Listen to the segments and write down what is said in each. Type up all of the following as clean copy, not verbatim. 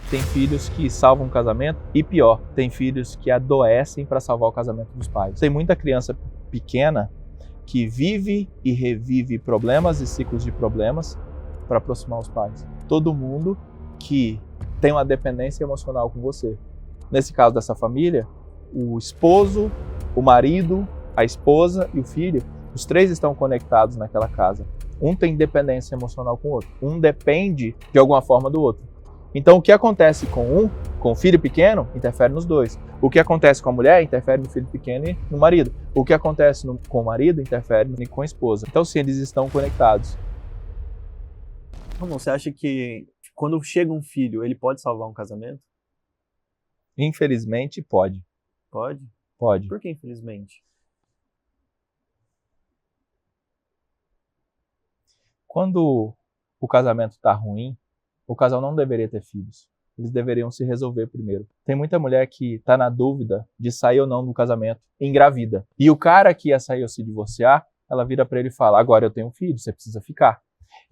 Tem filhos que salvam o casamento e pior, tem filhos que adoecem para salvar o casamento dos pais. Tem muita criança pequena que vive e revive problemas e ciclos de problemas para aproximar os pais. Todo mundo que tem uma dependência emocional com você. Nesse caso dessa família, o esposo, o marido, a esposa e o filho, os três estão conectados naquela casa. Um tem dependência emocional com o outro. Um depende de alguma forma do outro. Então o que acontece com o filho pequeno, interfere nos dois. O que acontece com a mulher, interfere no filho pequeno e no marido. O que acontece com o marido, interfere com a esposa. Então sim, eles estão conectados. Ramon, você acha que quando chega um filho, ele pode salvar um casamento? Infelizmente, pode. Pode? Pode. Por que infelizmente? Quando o casamento está ruim, o casal não deveria ter filhos. Eles deveriam se resolver primeiro. Tem muita mulher que está na dúvida de sair ou não do casamento, engravida. E o cara que ia sair ou se divorciar, ela vira para ele e fala: agora eu tenho um filho, você precisa ficar.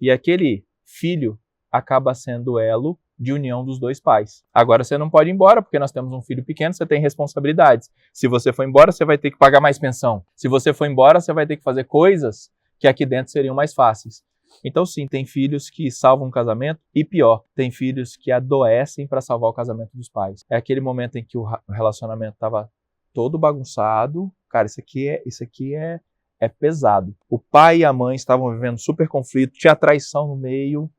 E aquele filho acaba sendo o elo de união dos dois pais. Agora você não pode ir embora, porque nós temos um filho pequeno, você tem responsabilidades. Se você for embora, você vai ter que pagar mais pensão. Se você for embora, você vai ter que fazer coisas que aqui dentro seriam mais fáceis. Então sim, tem filhos que salvam o casamento e pior, tem filhos que adoecem para salvar o casamento dos pais. É aquele momento em que o relacionamento estava todo bagunçado. Cara, isso aqui é pesado. O pai e a mãe estavam vivendo super conflito, tinha traição no meio,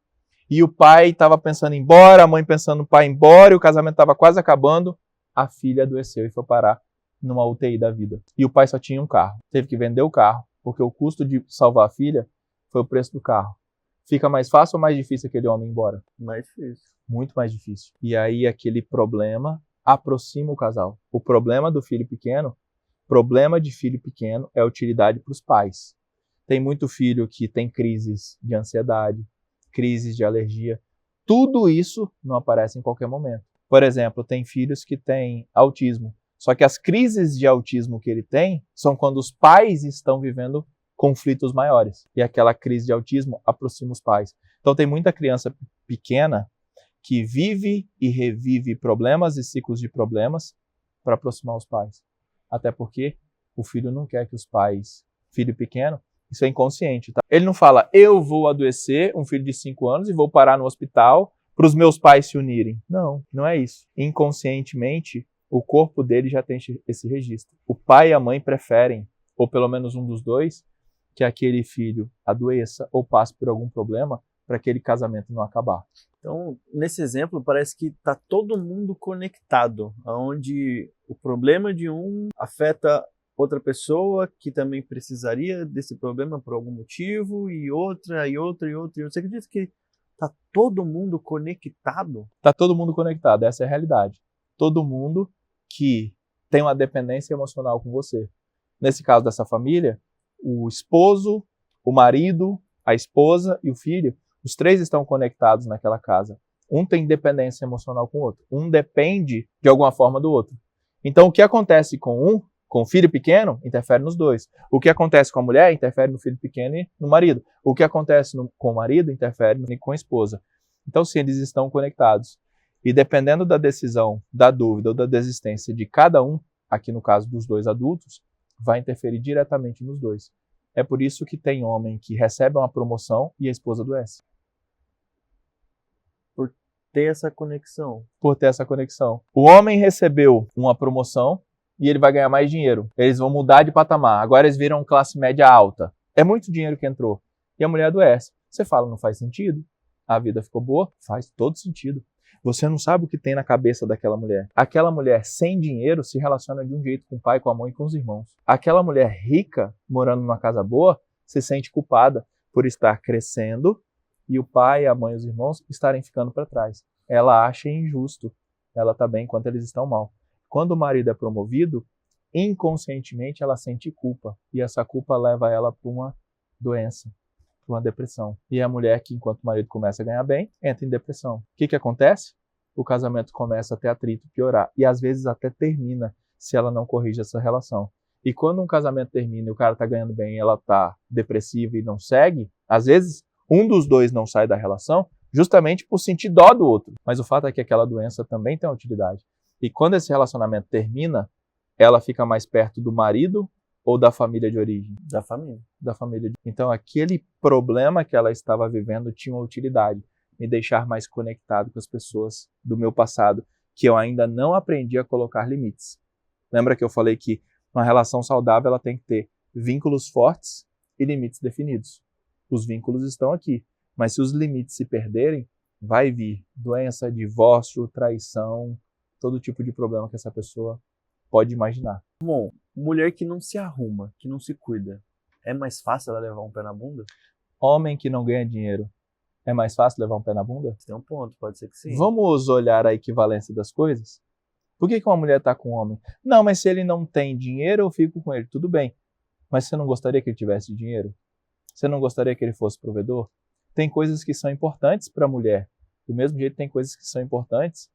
e o pai estava pensando em ir embora, a mãe pensando no pai ir embora, e o casamento estava quase acabando. A filha adoeceu e foi parar numa UTI da vida. E o pai só tinha um carro. Teve que vender o carro, porque o custo de salvar a filha foi o preço do carro. Fica mais fácil ou mais difícil aquele homem ir embora? Mais difícil. Muito mais difícil. E aí aquele problema aproxima o casal. O problema do filho pequeno, problema de filho pequeno é utilidade para os pais. Tem muito filho que tem crises de ansiedade, crises de alergia. Tudo isso não aparece em qualquer momento. Por exemplo, tem filhos que têm autismo. Só que as crises de autismo que ele tem são quando os pais estão vivendo conflitos maiores. E aquela crise de autismo aproxima os pais. Então tem muita criança pequena que vive e revive problemas e ciclos de problemas para aproximar os pais. Até porque o filho não quer que os pais, filho pequeno, isso é inconsciente, tá? Ele não fala: eu vou adoecer, um filho de 5 anos, e vou parar no hospital para os meus pais se unirem. Não, não é isso. Inconscientemente, o corpo dele já tem esse registro. O pai e a mãe preferem, ou pelo menos um dos dois, que aquele filho adoeça ou passe por algum problema para aquele casamento não acabar. Então, nesse exemplo, parece que está todo mundo conectado, onde o problema de um afeta outra pessoa que também precisaria desse problema por algum motivo, e outra. Você acredita que está todo mundo conectado? Está todo mundo conectado, essa é a realidade. Todo mundo que tem uma dependência emocional com você. Nesse caso dessa família, o esposo, o marido, a esposa e o filho, os três estão conectados naquela casa. Um tem dependência emocional com o outro. Um depende de alguma forma do outro. Então o que acontece com o filho pequeno, interfere nos dois. O que acontece com a mulher, interfere no filho pequeno e no marido. O que acontece com o marido, interfere com a esposa. Então sim, eles estão conectados. E dependendo da decisão, da dúvida ou da desistência de cada um, aqui no caso dos dois adultos, vai interferir diretamente nos dois. É por isso que tem homem que recebe uma promoção e a esposa adoece. Por ter essa conexão. Por ter essa conexão. O homem recebeu uma promoção e ele vai ganhar mais dinheiro. Eles vão mudar de patamar. Agora eles viram classe média alta. É muito dinheiro que entrou. E a mulher adoece. Você fala: não faz sentido? A vida ficou boa? Faz todo sentido. Você não sabe o que tem na cabeça daquela mulher. Aquela mulher sem dinheiro se relaciona de um jeito com o pai, com a mãe e com os irmãos. Aquela mulher rica, morando numa casa boa, se sente culpada por estar crescendo e o pai, a mãe e os irmãos estarem ficando para trás. Ela acha injusto. Ela está bem enquanto eles estão mal. Quando o marido é promovido, inconscientemente ela sente culpa. E essa culpa leva ela para uma doença, para uma depressão. E a mulher que, enquanto o marido começa a ganhar bem, entra em depressão. O que acontece? O casamento começa a ter atrito, piorar. E às vezes até termina, se ela não corrige essa relação. E quando um casamento termina e o cara está ganhando bem e ela está depressiva e não segue, às vezes um dos dois não sai da relação justamente por sentir dó do outro. Mas o fato é que aquela doença também tem uma utilidade. E quando esse relacionamento termina, ela fica mais perto do marido ou da família de origem? Da família. Da família. Então, aquele problema que ela estava vivendo tinha uma utilidade. Me deixar mais conectado com as pessoas do meu passado, que eu ainda não aprendi a colocar limites. Lembra que eu falei que uma relação saudável ela tem que ter vínculos fortes e limites definidos. Os vínculos estão aqui, mas se os limites se perderem, vai vir doença, divórcio, traição, todo tipo de problema que essa pessoa pode imaginar. Bom, mulher que não se arruma, que não se cuida, é mais fácil ela levar um pé na bunda? Homem que não ganha dinheiro, é mais fácil levar um pé na bunda? Tem um ponto, pode ser que sim. Vamos olhar a equivalência das coisas? Por que uma mulher está com um homem? Não, mas se ele não tem dinheiro, eu fico com ele. Tudo bem. Mas você não gostaria que ele tivesse dinheiro? Você não gostaria que ele fosse provedor? Tem coisas que são importantes para a mulher. Do mesmo jeito, tem coisas que são importantes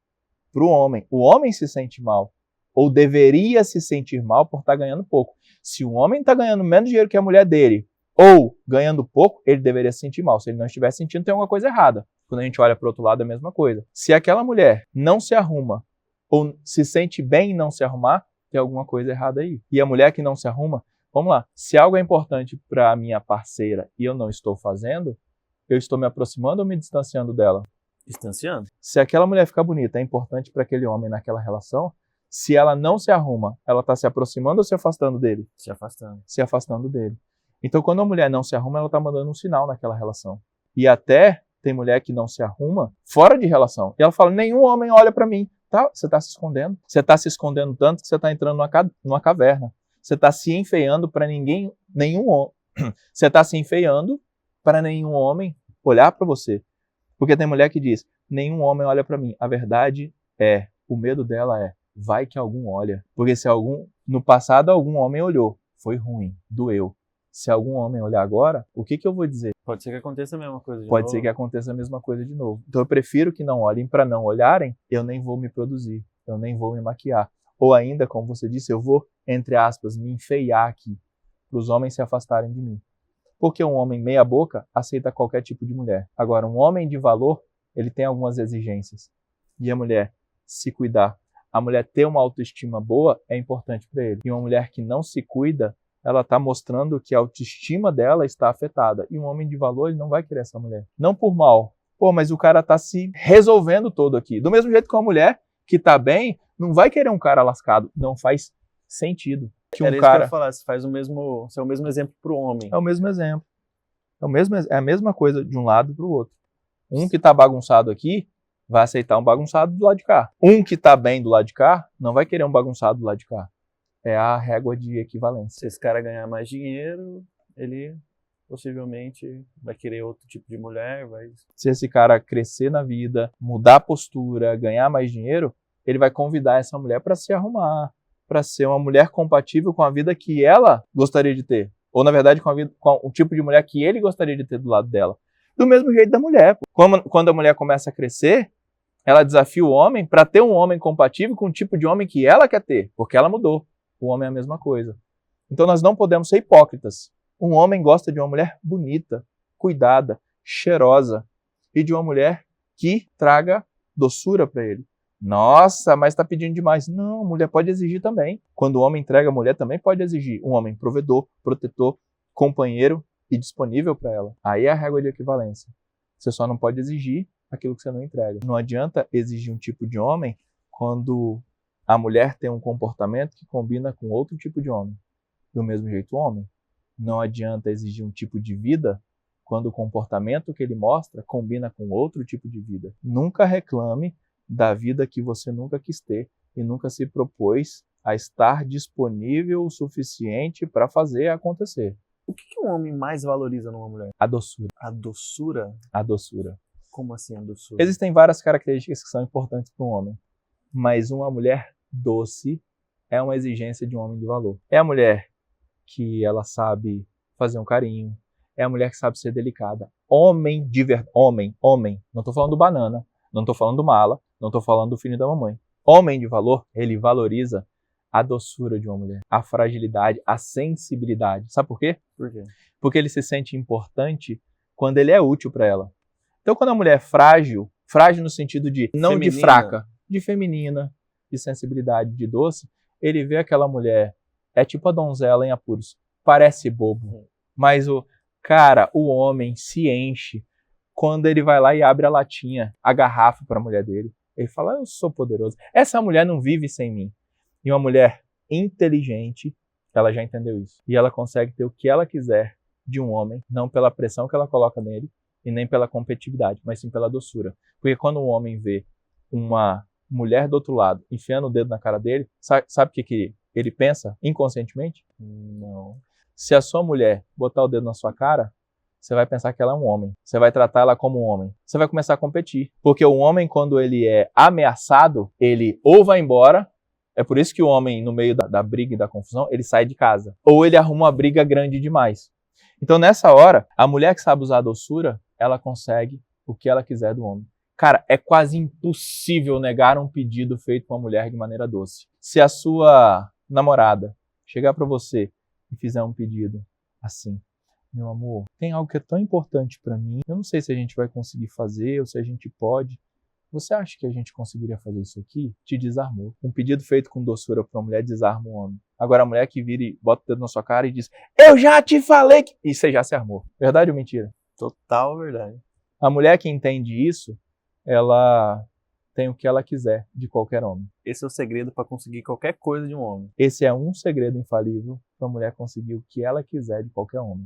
para o homem. O homem se sente mal, ou deveria se sentir mal por estar ganhando pouco. Se o homem está ganhando menos dinheiro que a mulher dele, ou ganhando pouco, ele deveria se sentir mal. Se ele não estiver sentindo, tem alguma coisa errada. Quando a gente olha para o outro lado, é a mesma coisa. Se aquela mulher não se arruma, ou se sente bem em não se arrumar, tem alguma coisa errada aí. E a mulher que não se arruma, vamos lá, se algo é importante para a minha parceira e eu não estou fazendo, eu estou me aproximando ou me distanciando dela? Distanciando? Se aquela mulher ficar bonita é importante para aquele homem naquela relação, se ela não se arruma, ela está se aproximando ou se afastando dele? Se afastando. Se afastando dele. Então, quando a mulher não se arruma, ela está mandando um sinal naquela relação. E até tem mulher que não se arruma fora de relação. E ela fala, nenhum homem olha para mim. Tá, você está se escondendo. Você está se escondendo tanto que você está entrando numa caverna. Você está se enfeiando para nenhum homem. Você está se enfeiando para nenhum homem olhar para você. Porque tem mulher que diz, nenhum homem olha para mim. A verdade é, o medo dela é, vai que algum olha. Porque se no passado algum homem olhou, foi ruim, doeu. Se algum homem olhar agora, o que eu vou dizer? Pode ser que aconteça a mesma coisa de novo. Pode ser que aconteça a mesma coisa de novo. Então eu prefiro que não olhem. Para não olharem, eu nem vou me produzir, eu nem vou me maquiar. Ou ainda, como você disse, eu vou, entre aspas, me enfeiar aqui, para os homens se afastarem de mim. Porque um homem meia boca aceita qualquer tipo de mulher. Agora, um homem de valor, ele tem algumas exigências. E a mulher se cuidar, a mulher ter uma autoestima boa é importante para ele. E uma mulher que não se cuida, ela está mostrando que a autoestima dela está afetada. E um homem de valor, ele não vai querer essa mulher. Não por mal. Pô, mas o cara está se resolvendo todo aqui. Do mesmo jeito que uma mulher que está bem, não vai querer um cara lascado. Não faz sentido. Era isso que eu ia falar, você faz o mesmo exemplo para o homem. É o mesmo exemplo. É a mesma coisa de um lado para o outro. Um que está bagunçado aqui, vai aceitar um bagunçado do lado de cá. Um que está bem do lado de cá, não vai querer um bagunçado do lado de cá. É a régua de equivalência. Se esse cara ganhar mais dinheiro, ele possivelmente vai querer outro tipo de mulher. Se esse cara crescer na vida, mudar a postura, ganhar mais dinheiro, ele vai convidar essa mulher para se arrumar, para ser uma mulher compatível com a vida que ela gostaria de ter. Ou, na verdade, com o tipo de mulher que ele gostaria de ter do lado dela. Do mesmo jeito da mulher. Quando a mulher começa a crescer, ela desafia o homem para ter um homem compatível com o tipo de homem que ela quer ter, porque ela mudou. O homem é a mesma coisa. Então nós não podemos ser hipócritas. Um homem gosta de uma mulher bonita, cuidada, cheirosa e de uma mulher que traga doçura para ele. Nossa, mas está pedindo demais. Não, a mulher pode exigir também. Quando o homem entrega a mulher, também pode exigir. Um homem provedor, protetor, companheiro e disponível para ela. Aí é a régua de equivalência. Você só não pode exigir aquilo que você não entrega. Não adianta exigir um tipo de homem quando a mulher tem um comportamento que combina com outro tipo de homem. Do mesmo jeito, o homem. Não adianta exigir um tipo de vida quando o comportamento que ele mostra combina com outro tipo de vida. Nunca reclame da vida que você nunca quis ter e nunca se propôs a estar disponível o suficiente para fazer acontecer. O que um homem mais valoriza numa mulher? A doçura. A doçura? A doçura. Como assim a doçura? Existem várias características que são importantes para um homem, mas uma mulher doce é uma exigência de um homem de valor. É a mulher que ela sabe fazer um carinho, é a mulher que sabe ser delicada. Homem de verdade, homem. Não estou falando do banana, não estou falando do mala, não estou falando do filho da mamãe. Homem de valor, ele valoriza a doçura de uma mulher, a fragilidade, a sensibilidade. Sabe por quê? Por quê? Porque ele se sente importante quando ele é útil para ela. Então, quando a mulher é frágil, frágil no sentido de, não Feminina. de fraca, de feminina, de sensibilidade, de doce, ele vê aquela mulher, é tipo a donzela em apuros, parece bobo, mas o homem se enche quando ele vai lá e abre a latinha, a garrafa para a mulher dele. Ele fala, eu sou poderoso. Essa mulher não vive sem mim. E uma mulher inteligente, ela já entendeu isso. E ela consegue ter o que ela quiser de um homem, não pela pressão que ela coloca nele, e nem pela competitividade, mas sim pela doçura. Porque quando um homem vê uma mulher do outro lado enfiando o dedo na cara dele, sabe o que ele pensa inconscientemente? Não. Se a sua mulher botar o dedo na sua cara, você vai pensar que ela é um homem. Você vai tratar ela como um homem. Você vai começar a competir. Porque o homem, quando ele é ameaçado, ele ou vai embora. É por isso que o homem, no meio da briga e da confusão, ele sai de casa. Ou ele arruma uma briga grande demais. Então, nessa hora, a mulher que sabe usar a doçura, ela consegue o que ela quiser do homem. Cara, é quase impossível negar um pedido feito por uma mulher de maneira doce. Se a sua namorada chegar para você e fizer um pedido assim, meu amor, tem algo que é tão importante para mim, eu não sei se a gente vai conseguir fazer ou se a gente pode. Você acha que a gente conseguiria fazer isso aqui? Te desarmou. Um pedido feito com doçura para uma mulher desarma um homem. Agora a mulher que vira e bota o dedo na sua cara e diz, eu já te falei que... E você já se armou. Verdade ou mentira? Total verdade. A mulher que entende isso, ela tem o que ela quiser de qualquer homem. Esse é o segredo para conseguir qualquer coisa de um homem. Esse é um segredo infalível para a mulher conseguir o que ela quiser de qualquer homem.